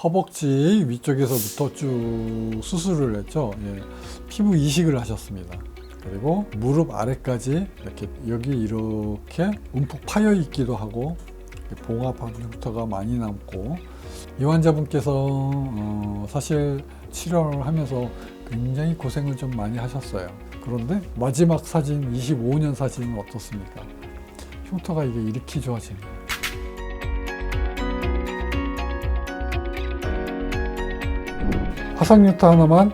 허벅지 위쪽에서부터 쭉 수술을 했죠. 피부 이식을 하셨습니다. 그리고 무릎 아래까지 이렇게 여기 이렇게 움푹 파여 있기도 하고 봉합 흉터가 많이 남고, 이 환자분께서 사실 치료를 하면서 굉장히 고생을 좀 많이 하셨어요. 그런데 마지막 사진, 25년 사진은 어떻습니까? 흉터가 이게 이렇게 좋아집니다. 화상흉터 하나만.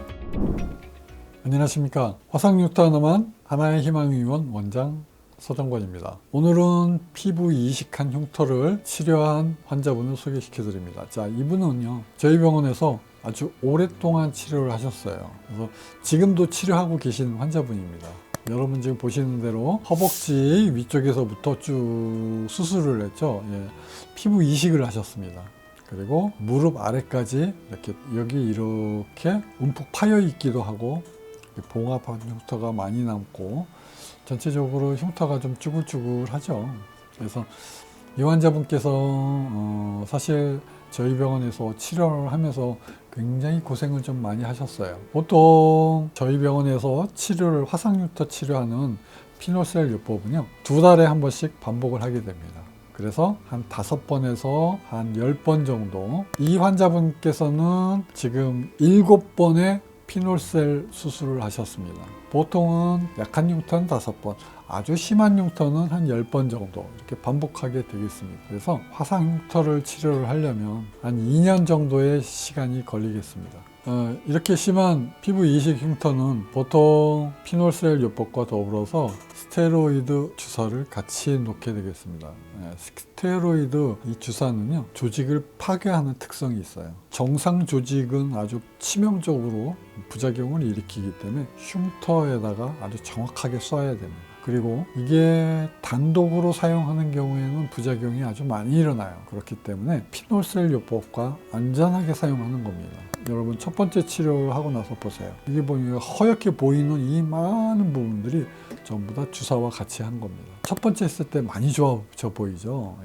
안녕하십니까. 화상흉터 하나만 하나의 희망의원 원장 서정권입니다. 오늘은 피부 이식한 흉터를 치료한 환자분을 소개시켜 드립니다. 자, 이분은요, 저희 병원에서 아주 오랫동안 치료를 하셨어요. 그래서 지금도 치료하고 계신 환자분입니다. 여러분 지금 보시는 대로 허벅지 위쪽에서부터 쭉 수술을 했죠. 피부 이식을 하셨습니다. 그리고 무릎 아래까지 이렇게 여기 이렇게 움푹 파여 있기도 하고 봉합한 흉터가 많이 남고, 전체적으로 흉터가 좀 쭈글쭈글하죠. 그래서 이 환자분께서 사실 저희 병원에서 치료를 하면서 굉장히 고생을 좀 많이 하셨어요. 보통 저희 병원에서 치료를, 화상흉터 치료하는 피노셀 요법은요, 2달에 한 번씩 반복을 하게 됩니다. 그래서 한 5번에서 한 10번 정도. 이 환자분께서는 지금 7번의 피놀셀 수술을 하셨습니다. 보통은 약한 흉터는 5번, 아주 심한 흉터는 한 10번 정도 이렇게 반복하게 되겠습니다. 그래서 화상 흉터를 치료를 하려면 한 2년 정도의 시간이 걸리겠습니다. 이렇게 심한 피부 이식 흉터는 보통 피놀셀 요법과 더불어서 스테로이드 주사를 같이 놓게 되겠습니다. 스테로이드 이 주사는요, 조직을 파괴하는 특성이 있어요. 정상 조직은 아주 치명적으로 부작용을 일으키기 때문에 흉터에다가 아주 정확하게 쏴야 됩니다. 그리고 이게 단독으로 사용하는 경우에는 부작용이 아주 많이 일어나요. 그렇기 때문에 피놀셀 요법과 안전하게 사용하는 겁니다. 여러분, 첫 번째 치료를 하고 나서 보세요. 이게 보니까 허옇게 보이는 이 많은 부분들이 전부 다 주사와 같이 한 겁니다. 첫 번째 했을 때 많이 좋아져 보이죠.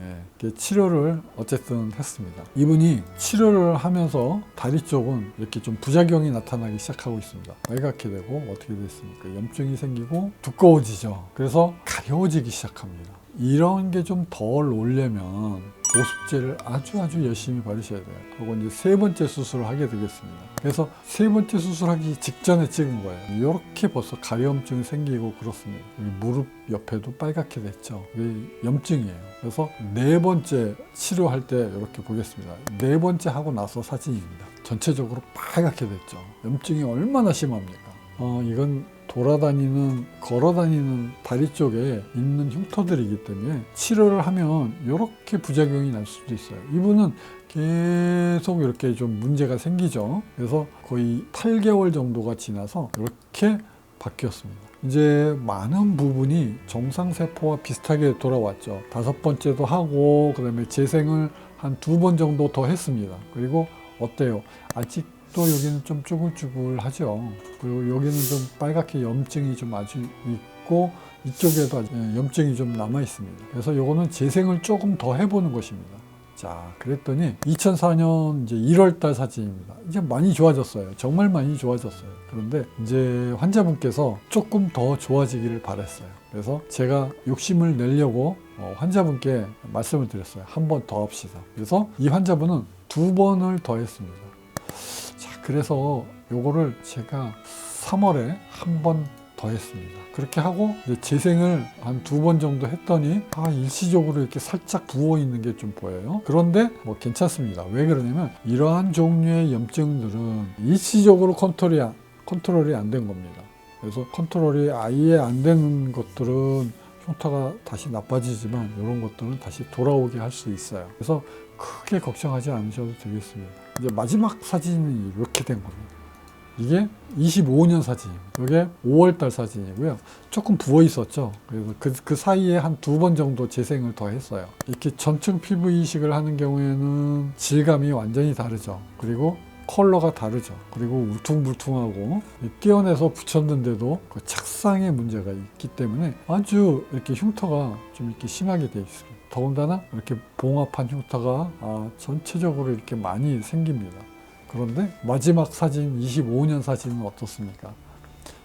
치료를 어쨌든 했습니다. 이분이 치료를 하면서 다리 쪽은 이렇게 좀 부작용이 나타나기 시작하고 있습니다. 빨갛게 되고, 어떻게 됐습니까? 염증이 생기고 두꺼워지죠. 그래서 가려워지기 시작합니다. 이런 게 좀 덜 오려면 보습제를 아주 열심히 바르셔야 돼요. 그리고 이제 3번째 수술을 하게 되겠습니다. 그래서 3번째 수술하기 직전에 찍은 거예요. 이렇게 벌써 가려움증이 생기고 그렇습니다. 여기 무릎 옆에도 빨갛게 됐죠. 이게 염증이에요. 그래서 4번째 치료할 때 이렇게 보겠습니다. 4번째 하고 나서 사진입니다. 전체적으로 빨갛게 됐죠. 염증이 얼마나 심합니까? 이건 걸어다니는 다리 쪽에 있는 흉터들이기 때문에 치료를 하면 이렇게 부작용이 날 수도 있어요. 이분은 계속 이렇게 좀 문제가 생기죠. 그래서 거의 8개월 정도가 지나서 이렇게 바뀌었습니다. 이제 많은 부분이 정상세포와 비슷하게 돌아왔죠. 5번째도 하고, 그 다음에 재생을 한 2번 정도 더 했습니다. 그리고 어때요? 아직 또 여기는 좀 쭈글쭈글하죠. 그리고 여기는 좀 빨갛게 염증이 좀 아주 있고, 이쪽에도 염증이 좀 남아 있습니다. 그래서 요거는 재생을 조금 더 해보는 것입니다. 자, 그랬더니 2004년 이제 1월달 사진입니다. 이제 많이 좋아졌어요. 정말 많이 좋아졌어요. 그런데 이제 환자분께서 조금 더 좋아지기를 바랬어요. 그래서 제가 욕심을 내려고 환자분께 말씀을 드렸어요. 한 번 더 합시다. 그래서 이 환자분은 2번을 더 했습니다. 그래서 요거를 제가 3월에 한 번 더 했습니다. 그렇게 하고 이제 재생을 한 2번 정도 했더니 일시적으로 이렇게 살짝 부어 있는 게 좀 보여요. 그런데 뭐 괜찮습니다. 왜 그러냐면 이러한 종류의 염증들은 일시적으로 컨트롤이 안 된 겁니다. 그래서 컨트롤이 아예 안 되는 것들은 흉터가 다시 나빠지지만 이런 것들은 다시 돌아오게 할 수 있어요. 그래서 크게 걱정하지 않으셔도 되겠습니다. 이제 마지막 사진이 이렇게 된 겁니다. 이게 25년 사진입니다. 이게 5월달 사진이고요. 조금 부어 있었죠. 그래서 그 사이에 한 2번 정도 재생을 더 했어요. 이렇게 전층 피부 이식을 하는 경우에는 질감이 완전히 다르죠. 그리고 컬러가 다르죠. 그리고 울퉁불퉁하고 떼어내서 붙였는데도 그 착상의 문제가 있기 때문에 아주 이렇게 흉터가 좀 이렇게 심하게 되어 있습니다. 더군다나 이렇게 봉합한 흉터가 전체적으로 이렇게 많이 생깁니다. 그런데 마지막 사진 25년 사진은 어떻습니까?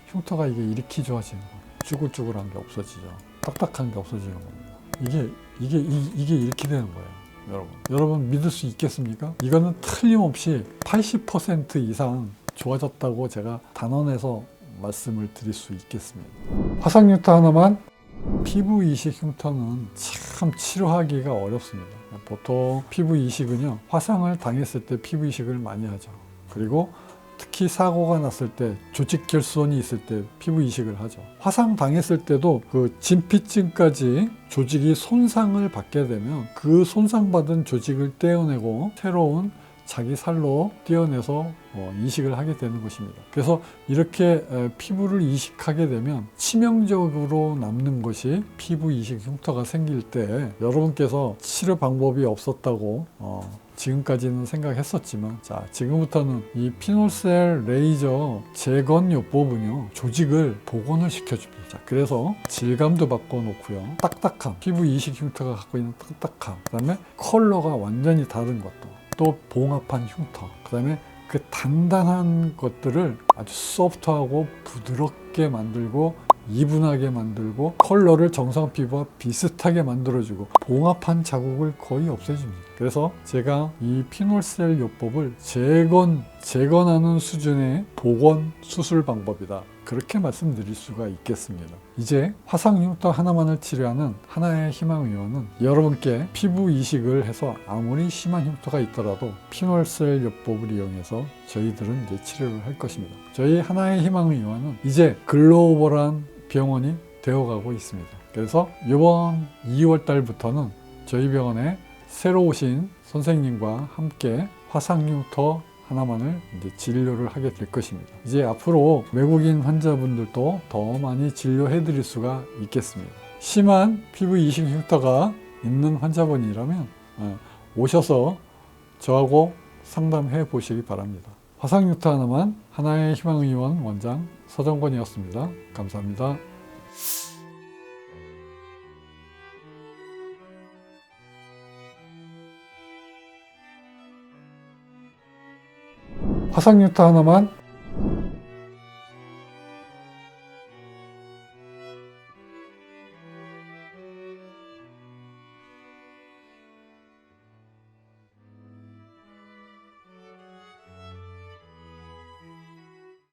흉터가 이렇게 좋아지는 거예요. 쭈글쭈글한 게 없어지죠. 딱딱한 게 없어지는 겁니다. 이게 이렇게 되는 거예요. 여러분 믿을 수 있겠습니까? 이거는 틀림없이 80% 이상 좋아졌다고 제가 단언해서 말씀을 드릴 수 있겠습니다. 화상 흉터 하나만, 피부 이식 흉터는 참 치료하기가 어렵습니다. 보통 피부 이식은요, 화상을 당했을 때 피부 이식을 많이 하죠. 그리고 특히 사고가 났을 때, 조직 결손이 있을 때 피부 이식을 하죠. 화상 당했을 때도 그 진피층까지 조직이 손상을 받게 되면 그 손상받은 조직을 떼어내고 새로운 자기 살로 떼어내서 이식을 하게 되는 것입니다. 그래서 이렇게 피부를 이식하게 되면 치명적으로 남는 것이 피부 이식 흉터가 생길 때, 여러분께서 치료 방법이 없었다고 지금까지는 생각했었지만, 자, 지금부터는 이 피놀셀 레이저 재건요법은요, 조직을 복원을 시켜줍니다. 자, 그래서 질감도 바꿔놓고요, 딱딱함, 피부 이식 흉터가 갖고 있는 딱딱함, 그 다음에 컬러가 완전히 다른 것도, 또 봉합한 흉터, 그 다음에 그 단단한 것들을 아주 소프트하고 부드럽게 만들고 이분하게 만들고 컬러를 정상 피부와 비슷하게 만들어주고 봉합한 자국을 거의 없애줍니다. 그래서 제가 이 피놀셀 요법을 재건하는 수준의 복원 수술 방법이다, 그렇게 말씀드릴 수가 있겠습니다. 이제 화상 흉터 하나만을 치료하는 하나의 희망의원은 여러분께 피부 이식을 해서 아무리 심한 흉터가 있더라도 피놀셀 요법을 이용해서 저희들은 이제 치료를 할 것입니다. 저희 하나의 희망의원은 이제 글로벌한 병원이 되어가고 있습니다. 그래서 이번 2월 달부터는 저희 병원에 새로 오신 선생님과 함께 화상 흉터 하나만을 이제 진료를 하게 될 것입니다. 이제 앞으로 외국인 환자분들도 더 많이 진료해 드릴 수가 있겠습니다. 심한 피부 이식 흉터가 있는 환자분이라면 오셔서 저하고 상담해 보시기 바랍니다. 화상 흉터 하나만, 하나의 희망의원 원장 서정권이었습니다. 감사합니다. 화상 흉터 하나만,